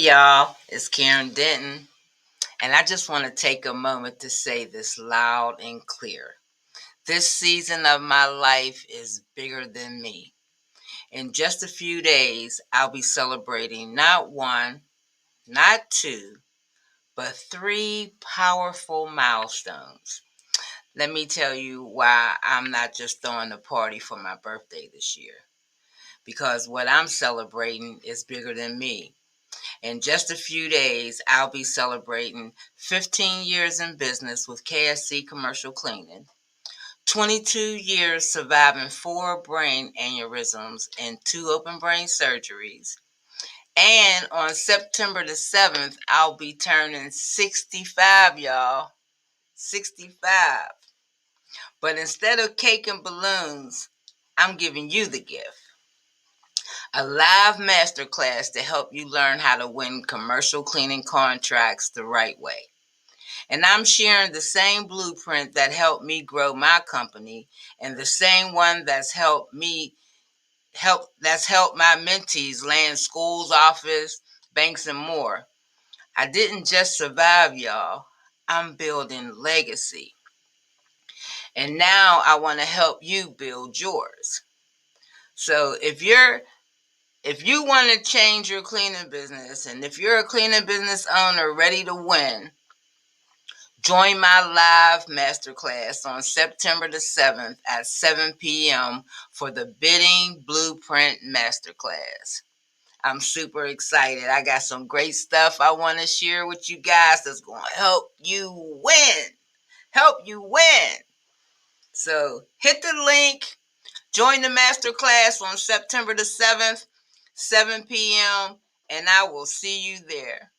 y'all, it's Karen Denton, and I just want to take a moment to say this loud and clear. This season of my life is bigger than me. In just a few days, I'll be celebrating not one, not two, but three powerful milestones. Let me tell you why I'm not just throwing a party for my birthday this year. Because what I'm celebrating is bigger than me. In just a few days, I'll be celebrating 15 years in business with KSC Commercial Cleaning, 22 years surviving 4 brain aneurysms and 2 open brain surgeries. And on September the 7th, I'll be turning 65, y'all. 65. But instead of cake and balloons, I'm giving you the gift. A live masterclass to help you learn how to win commercial cleaning contracts the right way. And I'm sharing the same blueprint that helped me grow my company and the same one that's helped my mentees land schools, office, banks, and more. I didn't just survive, y'all. I'm building legacy. And now I want to help you build yours. So if you want to change your cleaning business, and if you're a cleaning business owner ready to win, join my live masterclass on September the 7th at 7 p.m. for the Bidding Blueprint Masterclass. I'm super excited. I got some great stuff I want to share with you guys that's going to help you win. Help you win. So hit the link. Join the masterclass on September the 7th, 7 p.m., and I will see you there.